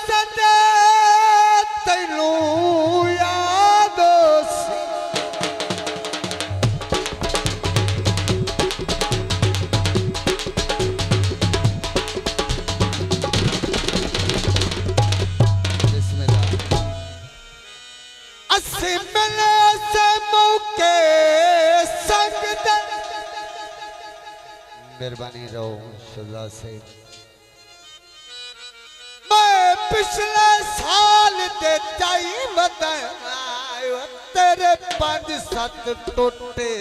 सदे तैनू याद सी असी मिले से मौके संग दे मेहरबानी रहो सदा से मैं पिछले साल दे टाइम बताया तेरे 5-7 टोटे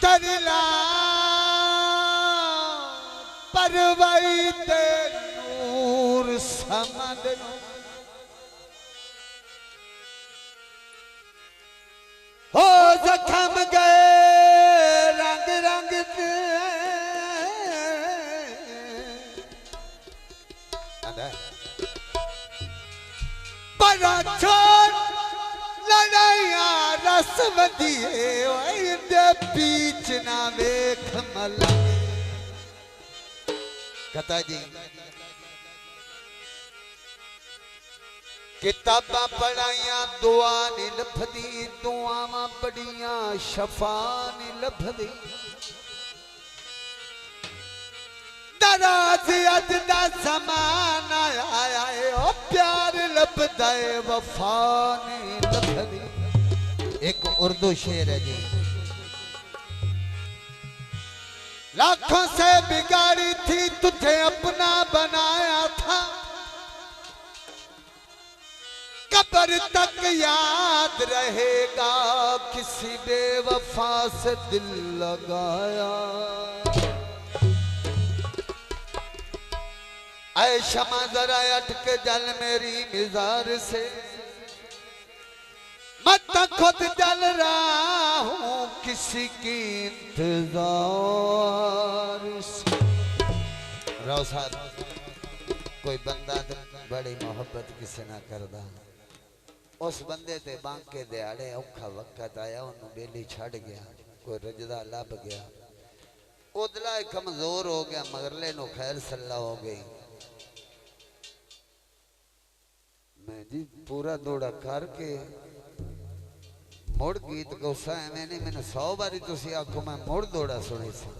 तरला परवाई ते नूर समद हो जखम गए रंग रंग के पर छोड़ लड़ाइया रस्म दिए बीच ना वेख मल कथा जी किताबा पढ़ाइया दुआ नहीं लभदी दुआवा बड़िया शफा नहीं लभदी दराज अज दा ज़माना आया है ओ प्यार लभदा है वफा नहीं लभदी। एक उर्दू शेर है जी लाखों से बिगाड़ी थी तुझे अपना बनाया था कब्र तक याद रहेगा किसी बेवफा से दिल लगाया। ऐ शमा जरा अटक जल मेरी मिजार से मत खुद जल रहा हूं किसी की इंतजार से। राव साहब कोई बंदा तो बड़ी मोहब्बत किसी ना करदा उस बंदे ते बांके दिहाड़े औखा वक्त आया उन्होंने बेली छड़ गया कोई रजदा लभ गया उदला कमजोर हो गया मगरले नो खैर सल्ला हो गई। मैं जी पूरा दौड़ा करके मुड़ गीत गौसा एवं नहीं मैंने 100 बारी तुसी आखो मैं मुड़ दौड़ा सुनी सी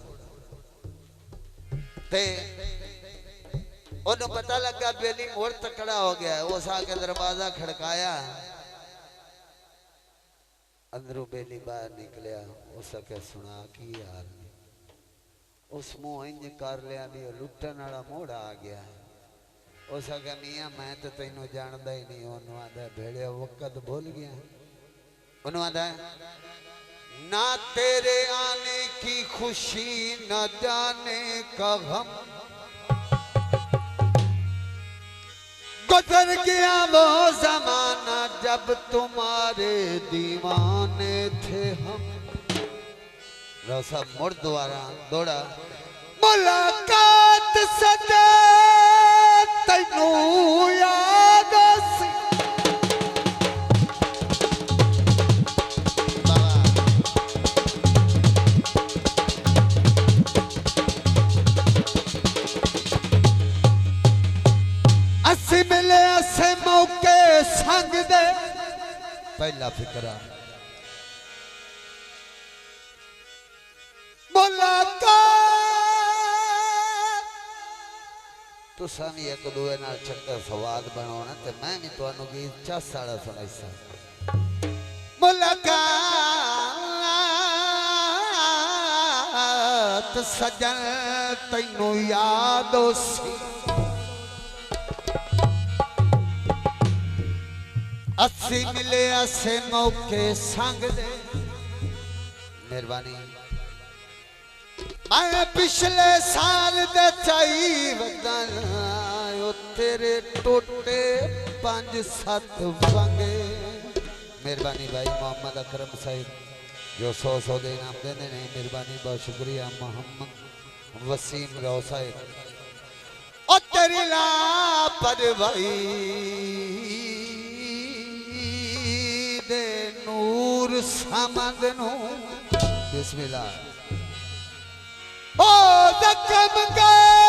ते उन्हें पता लगा बेली मुड़ तकड़ा हो गया उस आके दरवाजा खड़काया अंदरों बेली बाहर निकलिया उस आके सुना की यार उस मुंह इंज कर लिया भी लुटन वाला मोड़ा आ गया उस आके मियां मैं तो तेनों जानदा ही नहीं उन्होंने आदा भेड़िया वक्त भूल गया उन्होंने आदा ना तेरे आने की खुशी न जाने का गम गुजर गया वो जमाना जब तुम्हारे दीवाने थे हम। रौसा मुड़ दोबारा दौड़ा मुलाकात सदे तैनू याद सी असी मिले असे मौके संग दे पहला फिक्रा मुलाकात तुसा भी एक दूए नाल चंगा संवाद बनाना ते मैं भी तुहानू गीत चस वाला सुनाईसा। मुलाकात सजन तैनू याद सी असी मिले असे मौके संग दे मेहरबानी मैं पिछले साल दे चाई वदन तेरे टोटे 5-7 वंगे। मेहरबानी भाई मोहम्मद अकरम साहिब जो 100 दे इनाम देने नहीं मेहरबानी बहुत शुक्रिया। मोहम्मद वसीम राव साहिब ओ तेरी लापरवाही नूर समद नू बिस्मिल्लाह ओ जख्म गए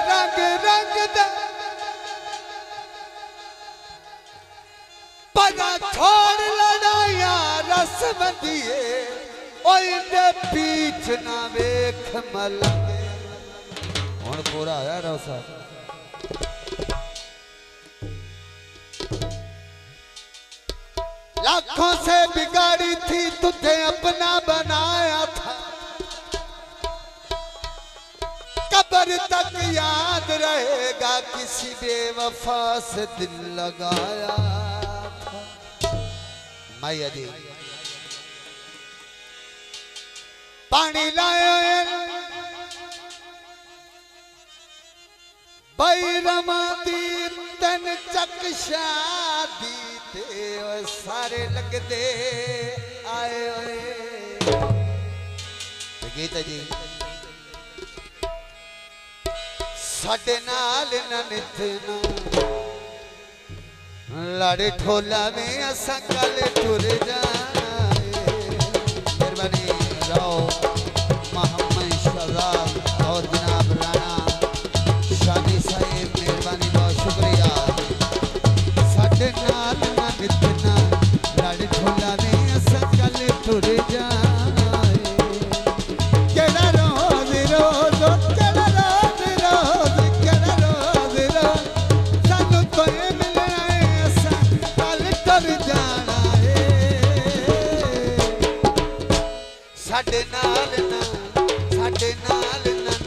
रंग रंग दा पगा छोड़ लड़ाया रस्म दिए ओइंदे पीछ ना वेख मलंगे हुण पूरा आया रोसा लाखों से बिगाड़ी थी तुझे अपना बनाया था कब्र तक याद रहेगा किसी बेवफा से दिल लगाया था मैया जी पानी लायो बैरमा दी तन चक शादी ते सारे लगदे आए ओए गीता जी साडे नाल ना नितना लाड़े ठोला में असा कल टुर जाए मेहरबानी राव मोहम्मद शहजाद और जनाब राणा शादी साहेब मेहरबानी बहुत शुक्रिया साडे नाल ना नितना लाड़े ठोला में असा कल टुर जाए केड़ा रोज रोज केड़ा रोज रोज केड़ा रोज रोज सानू कोई मिलना है असा कल टुर जाना है साडे नाल ना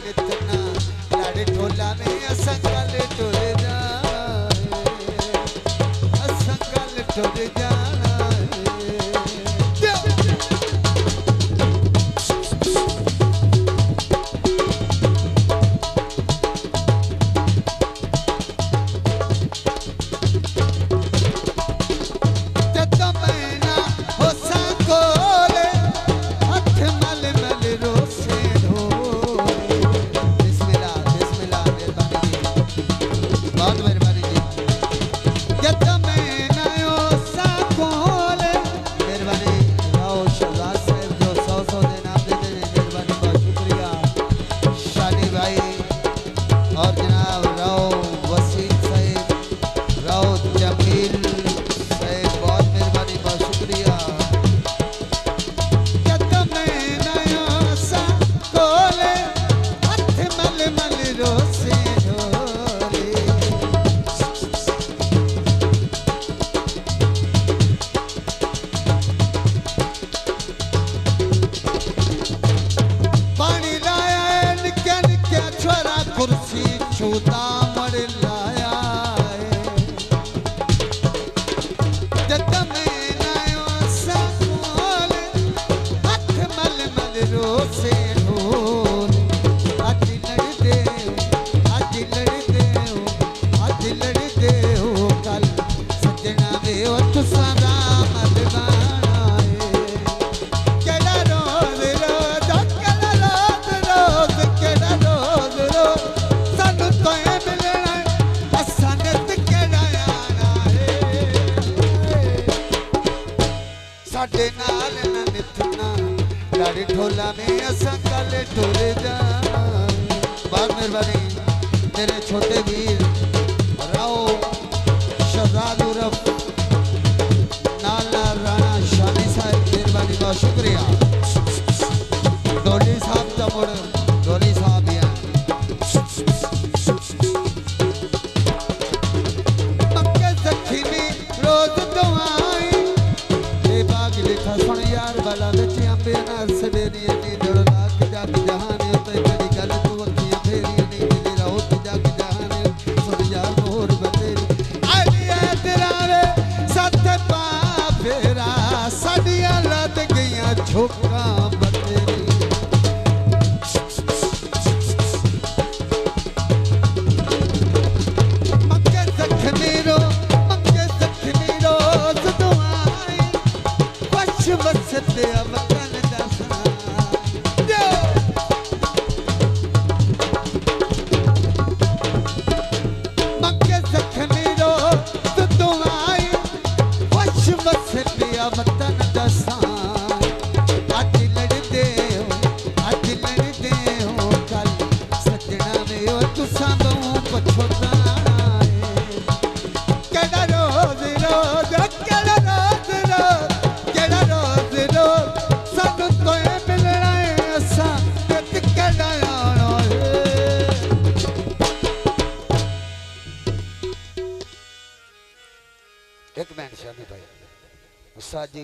नितना लाड़े ठोला में असा कल टुर जाए असा कल टुर जाना साडे नाल ना नितना लाड़ी ठोला में असा कल टुर जाए बहुत मेहरबानी मेरे छोटे वीर राव शहजाद उर्फ नाला राणा शानी साहब मेहरबानी बहुत शुक्रिया डोली साहब का मुड़ डोली साहब ही मक्के जख्मी रोज दुआई लिखा सुन यार बाला बच्चे अंबे नाल सवेरी नी दड़ लाख जग जहान उते कड़ी गल तू अखियां फेरी नी दिली रहो तू जग जहान सुन यार मोर बतेरी आई तेरा वे सत पा फेरा साडियां लद गईयां झोका बतेरी मक्के जख्मी रोज दुआई बसते मकान दसा मक्के जख्मी रोज दुआई खुश खुश बस पिया वतन दसा अज लड़दे हो अज लड़दे हो कल सजना वे ओ तुसा बहु पछोताए केड़ा रोज रोज केड़ा रोज रोज केड़ा रोज रोज सानू कोई मिलना है असा ते केड़ा आना है। एक मिनट शामी भाई उस्ताद जी